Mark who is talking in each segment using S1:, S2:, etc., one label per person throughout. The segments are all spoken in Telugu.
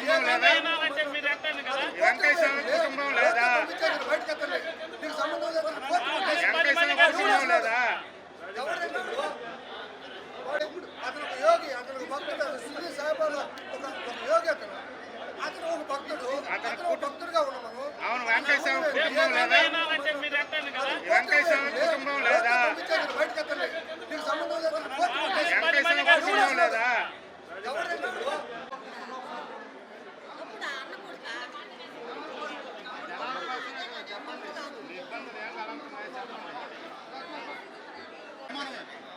S1: కుటుంబం లేదా? వెంకటేశ్వర కుటుంబం లేదా? వెంకటేశ్వర కుటుంబం లేదా?
S2: అతను ఒక యోగి, అతను భక్తుడు, శ్రీ సాయిబాబా ఒక యోగి అతను. అతను ఒక భక్తుడు, అతను భక్తుడుగా ఉన్నాము.
S1: అవును, వెంకటేశ్వర కుటుంబం లేదా? వెంకటేశ్వర కుటుంబం లేదా?
S2: బయటకు ఎత్తండి, నీకు సంబంధం లేదు.
S1: వెంకటేశ్వర కుటుంబం లేదా?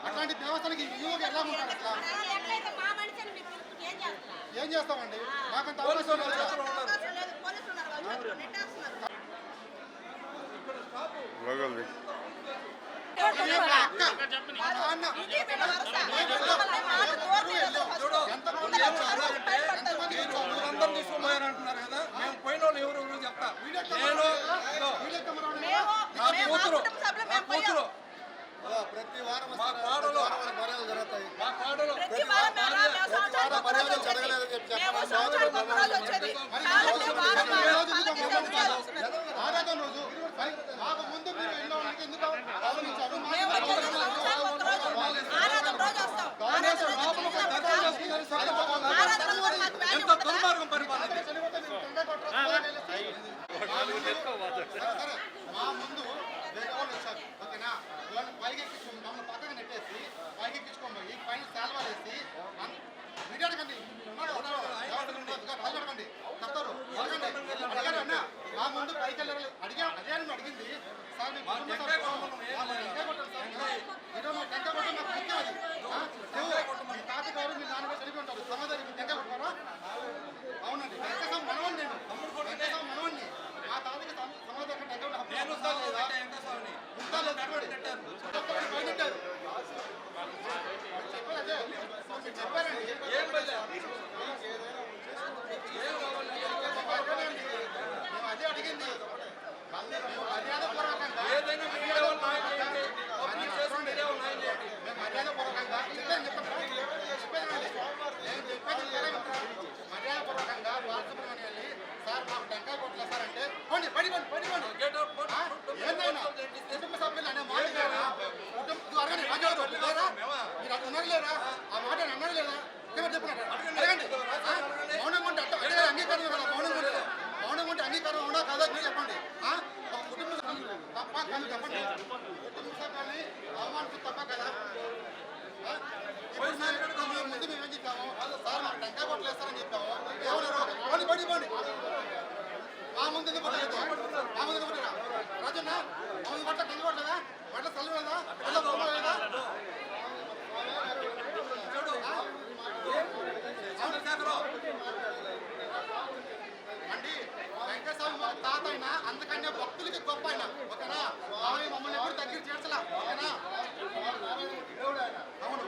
S2: అట్లాంటి దేవస్థానానికి యువకు ఎలా ఉంటారు? అట్లా ఏం చేస్తామండి? మాకంత అవకాశం లేదు. అందరూ తీసుకుపోయారంటున్నారు కదా, మేము పోయిన వాళ్ళు ఎవరు చెప్తా. కూతురు ప్రతి వారం మా పాడలో మర్యాదలు జరుగుతాయి. మా పాడలో ప్రతి వారం మర్యాదలు జరగలేదని చెప్పి ఆరాధన రోజు మాకు ముందు మీరు ఎన్నో ఎందుకు గమనించారు? ఎంత దుర్మార్గం పరిపాలన. మా ముందు వేరే వాళ్ళు వచ్చారు, ఓకేనా? వాళ్ళు పైకెక్కించుకోండి, మమ్మల్ని పక్కన నెట్టేసి పైకెక్కించుకోండి, పైన శాల్వాలు వేసి వీడియో అడగండి, అడగండి చెప్తారు. అడగండి మా ముందు పైకి వెళ్ళాలి అడిగా. అదే అని అడిగింది సార్, ఈరోజు మా టెంకాయ కొట్టడం నాకు ముఖ్యం. అది మీ తాతగారు మీ నాన్నగారు చదివి ఉంటారు, సమాధానం మీ టెంకాయ కొట్టారా? అవునండి, వెంకటేశ్వర మనవండి, నేను వెంకటేశ్వర మనవండి. మా తాతకి సమాధానం టెంకాయ ఉంటా లేదా? ఉంటా లేదు, పెట్టారు చెప్పారండి. ఏం మేము అదే అడిగింది. మర్యాదపూర్వకంగా ఏదైనా మేము మర్యాదపూర్వకంగా మర్యాదపూర్వకంగా బాలసుబ్రహ్మణ్యం వెళ్ళి సార్ మాకు టెంకాయ కొట్టలేదు సార్ అంటే పోండి పడిపోండి ఏదైనా కుటుంబ సభ్యులు అనే మాట అడగండి. మీరు అట్లా ఉన్నారు లేరా? ఆ మాట అన్నారు లేదా? చెప్పండి, అడగండి. మౌనంగా ఉంటే అట్లా అంగీకారం కదా. మౌనంగా ఉంటే అంగీకారం అవునా కాదా చెప్పండి. ఒక కుటుంబ సభ్యులు తప్ప కానీ చెప్పండి. కుటుంబ సభ్యుల్ని అవమానించు తప్ప కదా. ముందు మేము ఏం చెప్పాము? సార్ మాకు టెంకాయ కొట్టలేస్తారని చెప్పాము. ఏమన్నారు? పడిపోండి మా ముందు ఎందుకు కొట్టలేదు? మా ముందు ఎందుకు కొట్టరా? రాజన్న మా ముందు కొట్ట టెంకాయ కొట్టలేదా? బట్ల చల్లలేదా? పిల్ల బొమ్మలేదా? అండి, వెంకటేశ్వర మా తాత అయినా అందుకనే భక్తులకి గొప్ప అయినా, ఓకేనా? మమ్మల్ని ఎప్పుడు దగ్గర చేర్చలా, ఓకేనా? అవును,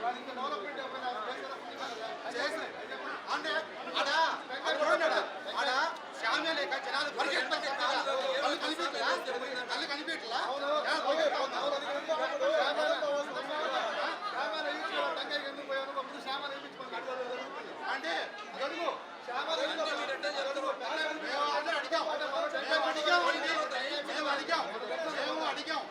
S2: అంటే ఆడ శామ్య లేక జనాలు కళ్ళు కనిపించట్లా అంటే జరుగు అడిగాం.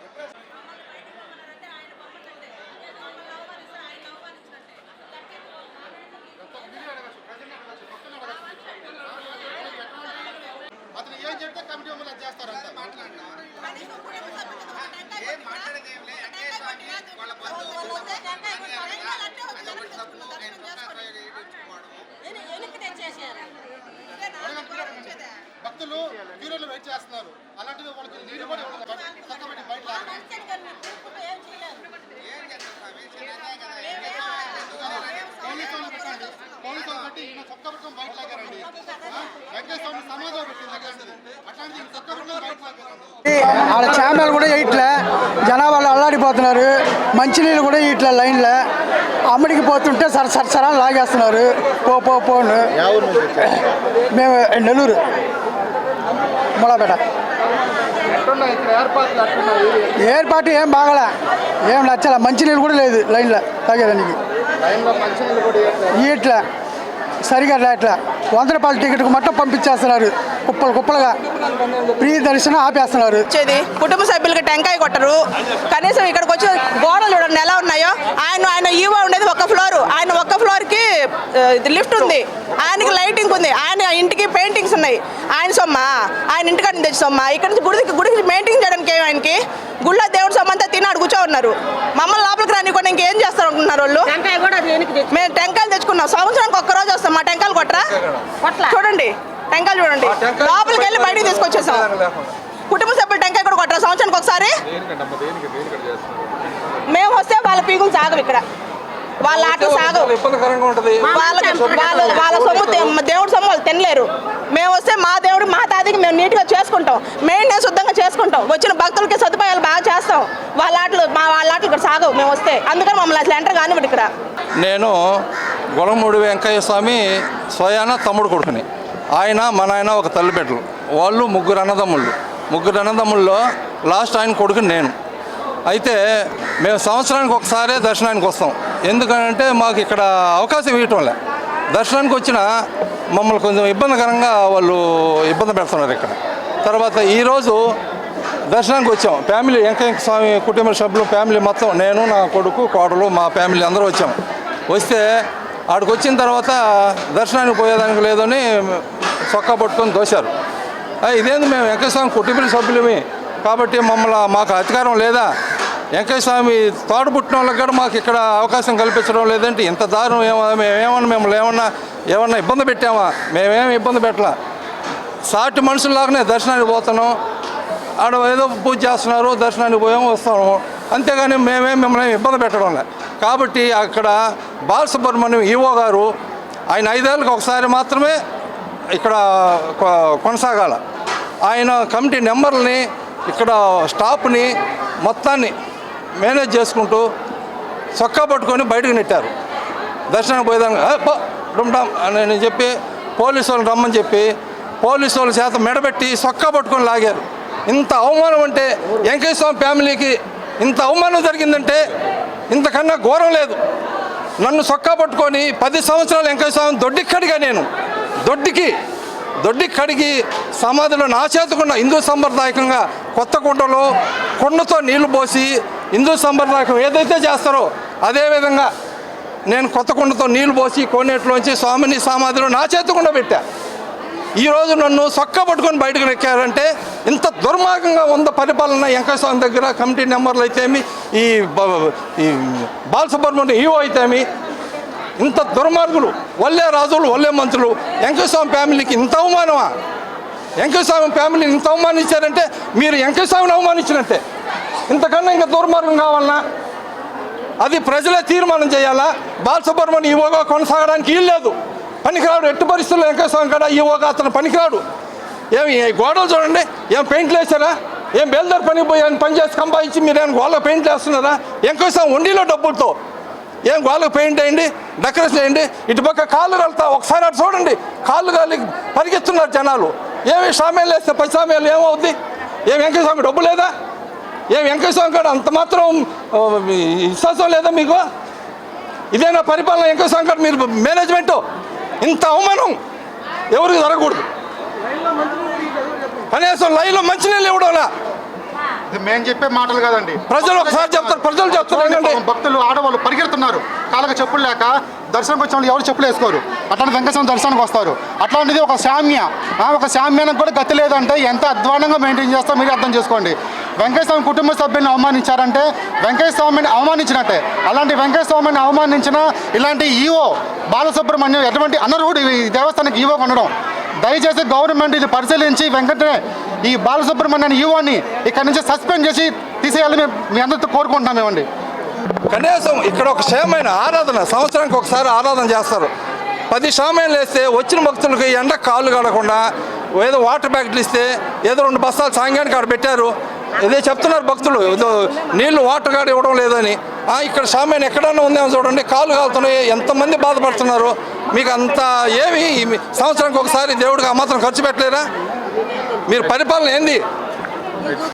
S2: అతను ఏం చెప్తే కమిటీ మమ్మల్ని అది చేస్తారంట. భక్తులు క్యూలో వెయిట్ చేస్తున్నారు, అలాంటిది వాళ్ళకి నీరు కూడా చక్కబడి బయట పోలీసు వాళ్ళు పెట్టి ఈయన చొక్కబట్టం బయట లాగారండి. వెంకటేశ్వర సమాధానం పెట్టింది అట్లాంటిది చొక్కబట్టం బయట లాగారండి.
S3: ఆడ ఛానల్ కూడా ఇట్లా జనాభాలు అల్లాడిపోతున్నారు. మంచినీళ్ళు కూడా ఇట్లా లైన్లో అమ్మడికి పోతుంటే సరసరా లాగేస్తున్నారు. పోను మేము నెల్లూరు మూలాపేట. ఏర్పాటు ఏం బాగలే, ఏం నచ్చలే. మంచినీళ్ళు కూడా లేదు లైన్లో తాగేదానికి. ఇట్లా సరిగా ఎట్లా రూపాయల టికెట్కి మొత్తం పంపించేస్తున్నారు, కుప్పలుగా ఫ్రీ దర్శనం ఆపేస్తున్నారు.
S4: వచ్చేది కుటుంబ సభ్యులకి టెంకాయ కొట్టరు. కనీసం ఇక్కడికి వచ్చి గోడలు చూడండి ఎలా ఉన్నాయో. ఆయన ఈవో ఉండేది ఒక ఫ్లోర్, ఆయన ఒక్క ఫ్లోర్కి లిఫ్ట్ ఉంది, ఆయనకి లైటింగ్ ఉంది, ఆయన ఇంటికి పెయింటింగ్స్ ఉన్నాయి. ఆయన సొమ్మ, ఆయన ఇంటికాడ తెచ్చి సొమ్మ. ఇక్కడ నుంచి గుడికి మెయింటైన్ చేయడానికి ఆయనకి గుళ్ళో దేవుడి సొమ్మ అంతా తిని అడుగుచో ఉన్నారు. మమ్మల్ని లోపలికి రానివ్వకుండా ఇంకేం చేస్తారు అనుకుంటున్నారు వాళ్ళు. మేము టెంకాయలు తెచ్చుకున్నాం, సంవత్సరానికి ఒక్కరోజు వస్తాం. మా టెంకాయలు కొట్టరా? చూడండి టెంకాయలు చూడండి, లోపలికి వెళ్ళి బయటికి తీసుకొచ్చేసాం. కుటుంబ సభ్యులు టెంకాయ కూడా కొట్టరా సంవత్సరానికి ఒకసారి? మేము వస్తే వాళ్ళ పీగులు సాగవు, ఇక్కడ వాళ్ళ ఆటలు సాగవు. వాళ్ళ సొమ్ము దేవుడి సొమ్ము వాళ్ళు తినలేరు. మేము వస్తే మా దేవుడు మా తాదికి మేము నీట్గా చేసుకుంటాం, మెయింటెనెన్స్ శుద్ధంగా చేసుకుంటాం, వచ్చిన భక్తులకి సదుపాయాలు బాగా చేస్తాం. వాళ్ళ ఆటలు ఇక్కడ సాగవు మేము వస్తే. అందుకని మమ్మల్ని అసలు ఎంటర్ కానివ్వండి. ఇక్కడ
S5: నేను గొలమూడి వెంకయ్య స్వామి స్వయాన తమ్ముడు కొడుకుని. ఆయన మన ఆయన ఒక తల్లిబిడ్డలు, వాళ్ళు ముగ్గురు అన్నదమ్ముల్లో లాస్ట్ ఆయన కొడుకుని నేను. అయితే మేము సంవత్సరానికి ఒకసారే దర్శనానికి వస్తాం. ఎందుకంటే మాకు ఇక్కడ అవకాశం ఇవ్వటం లే. దర్శనానికి వచ్చిన మమ్మల్ని కొంచెం ఇబ్బందికరంగా వాళ్ళు ఇబ్బంది పెడుతున్నారు ఇక్కడ. తర్వాత ఈరోజు దర్శనానికి వచ్చాం, ఫ్యామిలీ వెంకయ్య స్వామి కుటుంబ సభ్యులు ఫ్యామిలీ మొత్తం, నేను నా కొడుకు కోడలు మా ఫ్యామిలీ అందరూ వచ్చాం. వస్తే ఆడికి వచ్చిన తర్వాత దర్శనానికి పోయేదానికి లేదని చొక్కా పట్టుకొని దోశారు. ఇదేంది మేము వెంకయ్య స్వామి కుటుంబ సభ్యులమే కాబట్టి మాకు అధికారం లేదా? వెంకయ్య స్వామి తోడు పుట్టిన వాళ్ళకి కూడా మాకు ఇక్కడ అవకాశం కల్పించడం లేదంటే ఇంత దారుణం. మిమ్మల్ని ఏమన్నా ఇబ్బంది పెట్టామా? మేమేమి ఇబ్బంది పెట్టలా. సాటి మనుషుల్లాగానే దర్శనానికి పోతున్నాం, ఆడ ఏదో పూజ చేస్తున్నారు, దర్శనానికి పోయాము వస్తాము, అంతేగాని మిమ్మల్ని ఇబ్బంది పెట్టడం లే. కాబట్టి అక్కడ బాలసుబ్రహ్మణ్యం ఈవో గారు ఆయన 5 ఏళ్ళకి ఒకసారి మాత్రమే ఇక్కడ కొనసాగాల. ఆయన కమిటీ మెంబర్లని ఇక్కడ స్టాఫ్ని మొత్తాన్ని మేనేజ్ చేసుకుంటూ చొక్కా పట్టుకొని బయటకు నెట్టారు. దర్శనానికి పోయేదానికి డుమ్డామ్ అని చెప్పి పోలీసు వాళ్ళని రమ్మని చెప్పి పోలీసు వాళ్ళ చేత మెడబెట్టి చొక్కా పట్టుకొని లాగారు. ఇంత అవమానం అంటే వెంకయ్య స్వామి ఫ్యామిలీకి ఇంత అవమానం జరిగిందంటే ఇంతకన్నా ఘోరం లేదు. నన్ను చొక్కా పట్టుకొని 10 సంవత్సరాలు వెంకయ్య స్వామి దొడ్డికి కడిగి సమాధిలో నా చేతుకున్న హిందూ సంప్రదాయకంగా కొత్త కుండతో నీళ్లు పోసి హిందూ సంప్రదాయకం ఏదైతే చేస్తారో అదేవిధంగా నేను కొత్త కుండతో నీళ్లు పోసి కోనేటిలోంచి స్వామిని సమాధిలో నా చేతుకుండా పెట్టా. ఈరోజు నన్ను చొక్కా పట్టుకొని బయటకు నెక్కారంటే ఇంత దుర్మార్గంగా ఉంద పరిపాలన వెంకయ్య స్వామి దగ్గర. కమిటీ మెంబర్లు అయితేమి, ఈ బాలసుబ్రహ్మణ్యం ఈవో అయితేమి, ఇంత దుర్మార్గులు, వల్లే రాజులు వల్లే మంత్రులు. వెంకయ్య స్వామి ఫ్యామిలీకి ఇంత అవమానమా? వెంకయ్య స్వామి ఫ్యామిలీని ఇంత అవమానించారంటే మీరు వెంకయ్య స్వామిని అవమానించినట్టే. ఇంతకన్నా ఇంకా దుర్మార్గం కావాలన్నా అది ప్రజలే తీర్మానం చేయాలా? బాలసుబ్రహ్మణ్యం ఈవోగా కొనసాగడానికి వీల్లేదు, పనికిరాడు. ఎట్టి పరిస్థితుల్లో వెంకయ్య స్వామి కూడా ఈవోగా అతను పనికిరాడు. ఏమి గోడలు చూడండి, ఏం పెయింట్లు వేసారా? ఏం బేల్దారు పనికి పోయి పని చేసి సంపాదించి మీరేం గోళ్ళకు పెయింట్లు వేస్తున్నారా? వెంకయ్య స్వామి ఉండిలో డబ్బులతో ఏం గోళ్ళకు పెయింట్ వేయండి, డెకరేషన్ వేయండి. ఇటుపక్క కాళ్ళు వెళ్తా ఒకసారి అటు చూడండి, కాళ్ళు గాలి పరిగెత్తున్నారు జనాలు. ఏమి సామ్యాలు వేస్తే 10 సామ్యాలు ఏమవుద్ది? ఏం వెంకయ్య స్వామి డబ్బు లేదా? ఏం వెంకయ్య స్వామి కాడ అంత మాత్రం విశ్వాసం లేదా మీకు? ఇదేనా పరిపాలన? వెంకయ్య స్వామి కాడ మీరు మేనేజ్మెంటు ఇంత అవమానం ఎవరికి జరగకూడదు. కనీసం లైన్లో మంచినీళ్ళు ఇవ్వడంలా.
S2: ఇది మేము చెప్పే మాటలు కాదండి,
S5: ప్రజలు ఒకసారి చెప్తారు, ప్రజలు చెప్తారు.
S2: భక్తులు ఆడవాళ్ళు పరిగెడుతున్నారు, కాళ్ళకి చెప్పులు లేక దర్శనంకి వచ్చిన వాళ్ళు ఎవరు చెప్పులు వేసుకోరు. అట్లాంటి వెంకటేశ్వర దర్శనానికి వస్తారు. అట్లాంటిది ఒక శామ్యానికి కూడా గతి లేదంటే ఎంత అధ్వానంగా మెయింటైన్ చేస్తారో మీరు అర్థం చేసుకోండి. వెంకయ్య స్వామి కుటుంబ సభ్యులను అవమానించారంటే వెంకయ్య స్వామిని అవమానించినట్టే. అలాంటి వెంకయ్య స్వామిని అవమానించిన ఇలాంటి ఈవో బాలసుబ్రహ్మణ్యం ఎటువంటి అనర్హుడు ఈ దేవస్థానానికి ఈవో ఉండడం. దయచేసి గవర్నమెంట్ ఇది పరిశీలించి వెంకటనే ఈ బాలసుబ్రహ్మణ్యాన్ని ఈవోని ఇక్కడి నుంచి సస్పెండ్ చేసి తీసేయాలని మీ అందరితో కోరుకుంటున్నాం మేమండి.
S5: కనీసం ఇక్కడ ఒక క్షేమైన ఆరాధన, సంవత్సరానికి ఒకసారి ఆరాధన చేస్తారు. 10 సామ్యాలు వేస్తే వచ్చిన భక్తులకి ఎండ కాళ్ళు కడకుండా ఏదో వాటర్ ప్యాకెట్లు ఇస్తే ఏదో 2 బస్తాలు సాయంకానికి అక్కడ పెట్టారు. ఇదే చెప్తున్నారు భక్తులు, ఏదో నీళ్లు వాటర్ కాడ ఇవ్వడం లేదని. ఇక్కడ సామ్యాన్ని ఎక్కడన్నా ఉందేమో చూడండి, కాళ్ళు కాలుతున్నాయి, ఎంతమంది బాధపడుతున్నారు. మీకు అంత ఏమి సంవత్సరానికి ఒకసారి దేవుడికి ఆ మాత్రం ఖర్చు పెట్టలేరా? మీరు పరిపాలన ఏంది?